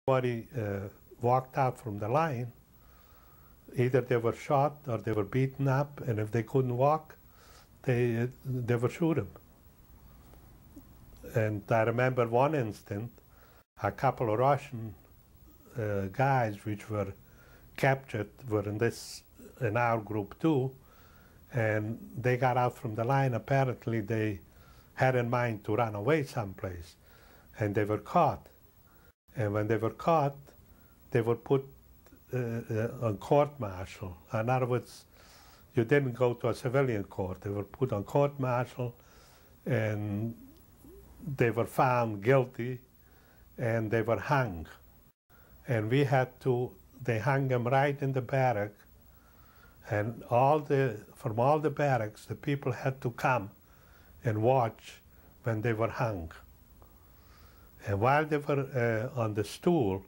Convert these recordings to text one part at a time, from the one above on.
everybody walked out from the line, either they were shot or they were beaten up, and if they couldn't walk, they would shoot them. And I remember one instant, a couple of Russian guys which were captured were in our group too, and they got out from the line. Apparently they had in mind to run away someplace, and they were caught. And when they were caught, they were put on court-martial. In other words, you didn't go to a civilian court. They were put on court-martial, and they were found guilty, and they were hung. And we had to, they hung them right in the barrack, and from all the barracks, the people had to come and watch when they were hung. And while they were on the stool,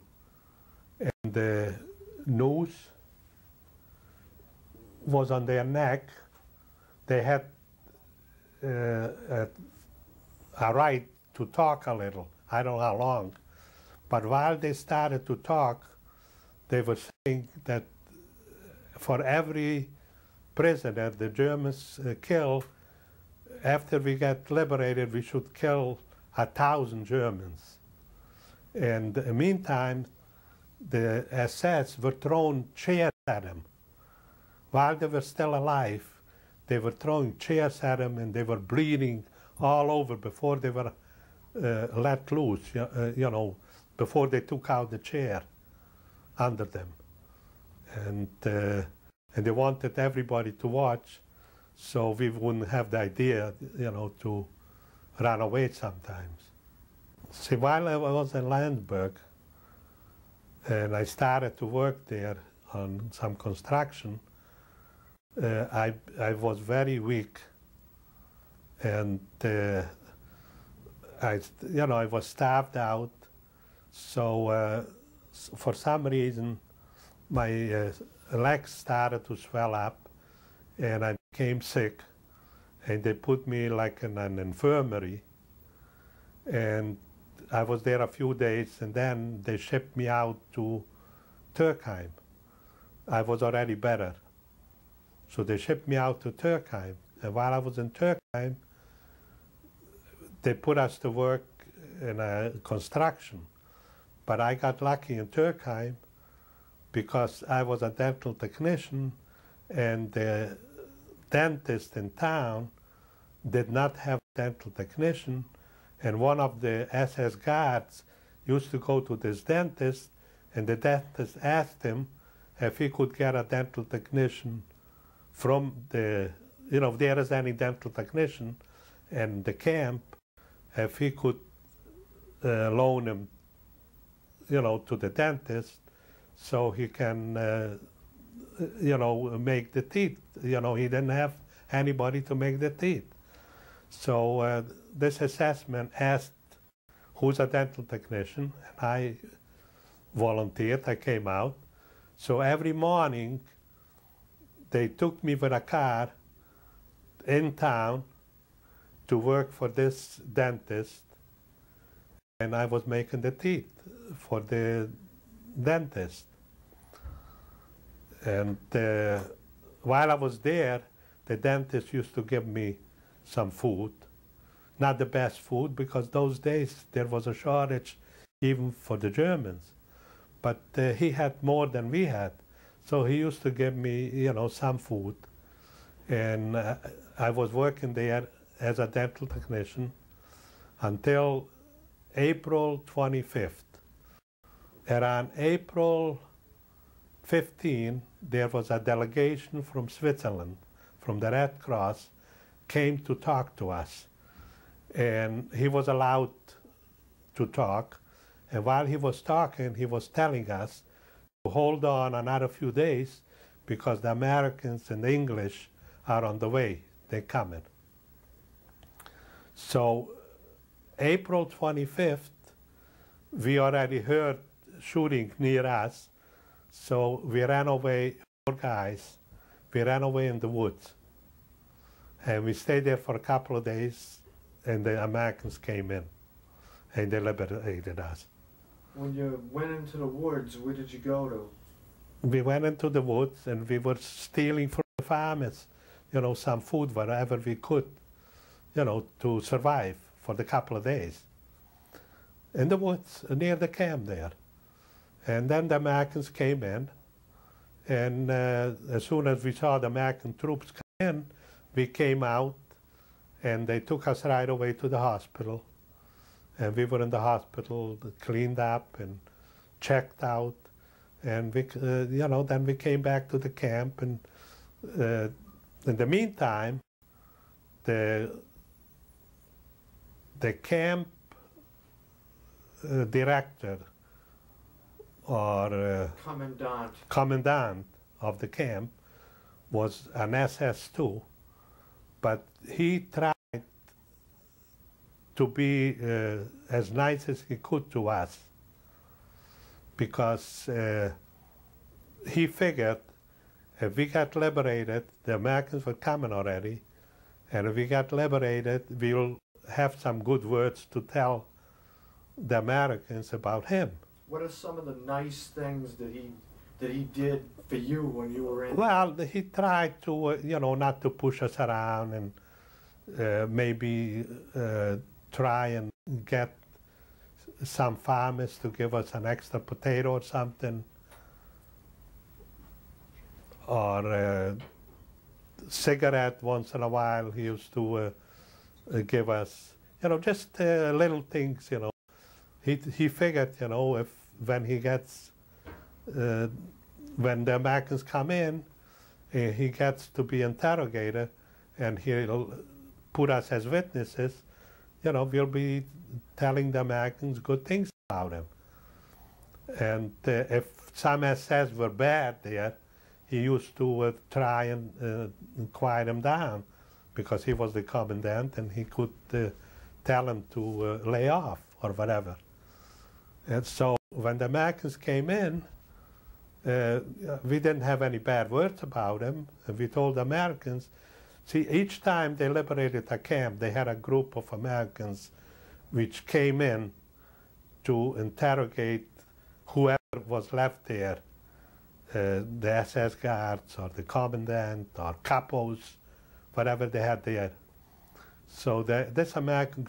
and the noose was on their neck, they had a right to talk a little. I don't know how long. But while they started to talk, they were saying that for every prisoner the Germans kill, after we get liberated, we should kill 1,000 Germans. And in the meantime, the SS were throwing chairs at them. While they were still alive, they were throwing chairs at them, and they were bleeding all over before they were let loose, you know, before they took out the chair under them. And they wanted everybody to watch, so we wouldn't have the idea, you know, to run away sometimes. See, while I was in Landsberg, and I started to work there on some construction, I was very weak, and I was starved out. So for some reason, my legs started to swell up, and I became sick, and they put me like in an infirmary, and I was there a few days, and then they shipped me out to Turkheim. I was already better. So they shipped me out to Turkheim, and while I was in Turkheim, they put us to work in a construction. But I got lucky in Turkheim because I was a dental technician, and the dentist in town did not have a dental technician, and one of the SS guards used to go to this dentist, and the dentist asked him if he could get a dental technician from the, you know, if there is any dental technician in the camp, if he could loan him, you know, to the dentist so he can, you know, make the teeth. You know, he didn't have anybody to make the teeth. So this assessment asked who's a dental technician, and I volunteered, I came out. So every morning they took me with a car in town to work for this dentist, and I was making the teeth for the dentist. And while I was there, the dentist used to give me some food. Not the best food, because those days there was a shortage even for the Germans. But he had more than we had. So he used to give me, you know, some food. And I was working there as a dental technician until April 25th. Around April 15, there was a delegation from Switzerland, from the Red Cross, came to talk to us. And he was allowed to talk. And while he was talking, he was telling us to hold on another few days because the Americans and the English are on the way. They're coming. So April 25th, we already heard shooting near us. So we ran away, 4 guys. We ran away in the woods. And we stayed there for a couple of days, and the Americans came in, and they liberated us. When you went into the woods, where did you go to? We went into the woods and we were stealing from the farmers, you know, some food, wherever we could, you know, to survive for the couple of days. In the woods, near the camp there. And then the Americans came in, and as soon as we saw the American troops come in, we came out, and they took us right away to the hospital. And we were in the hospital, cleaned up and checked out. And we, you know, then we came back to the camp, and in the meantime, the camp director or commandant of the camp was an SS too, but he tried to be as nice as he could to us, because he figured if we got liberated, the Americans were coming already, and if we got liberated, we'll have some good words to tell the Americans about him. What are some of the nice things that he did for you when you were in? Well, he tried to, you know, not to push us around, and maybe try and get some farmers to give us an extra potato or something, or cigarette once in a while. He used to give us, you know, just little things, you know. He figured, you know, if when he gets, when the Americans come in, he gets to be interrogated, and he'll put us as witnesses, you know, we'll be telling the Americans good things about him. And if some SS were bad there, he used to try and quiet him down, because he was the commandant and he could tell him to lay off or whatever. And so when the Americans came in, we didn't have any bad words about him. And we told the Americans, see, each time they liberated a camp, they had a group of Americans which came in to interrogate whoever was left there, the SS guards or the commandant or capos, whatever they had there. So this American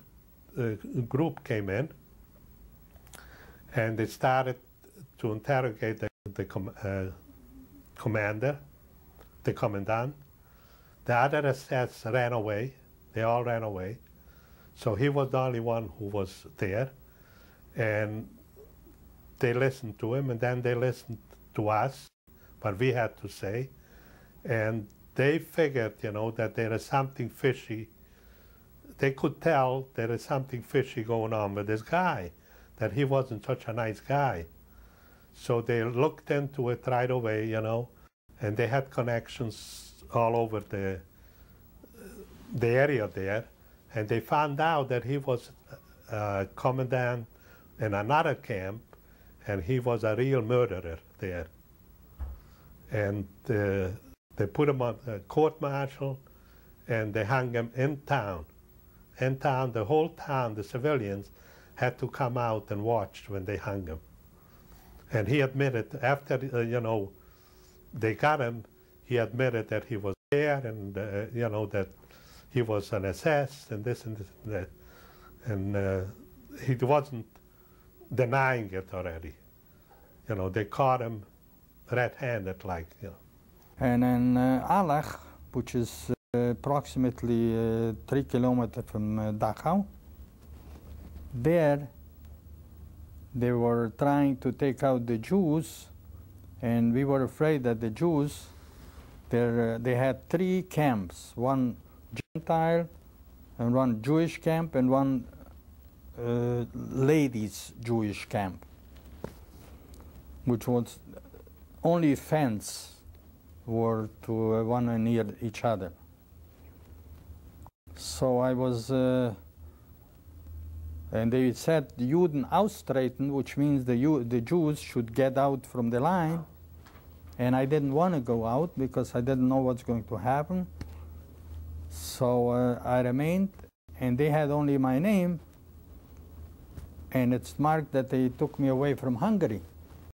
group came in, and they started to interrogate the commander, the commandant. The other SS ran away. They all ran away. So he was the only one who was there. And they listened to him, and then they listened to us, what we had to say. And they figured, you know, that there is something fishy. They could tell there is something fishy going on with this guy, that he wasn't such a nice guy. So they looked into it right away, you know, and they had connections all over the area there, and they found out that he was a commandant in another camp, and he was a real murderer there. And they put him on a court-martial, and they hung him in town. In town, the whole town, the civilians, had to come out and watch when they hung him. And he admitted, after, you know, they got him, he admitted that he was there, and, you know, that he was an SS, and this and this and that. And he wasn't denying it already. You know, they caught him red-handed, like, you know. And in Alach, which is approximately 3 kilometers from Dachau, there they were trying to take out the Jews, and we were afraid that the Jews, they had 3 camps, one Gentile, and one Jewish camp, and one ladies' Jewish camp, which was only fence were to one near each other. So I was, and they said Juden austreten, which means the Jews should get out from the line, and I didn't want to go out because I didn't know what's going to happen. So I remained, and they had only my name, and it's marked that they took me away from Hungary.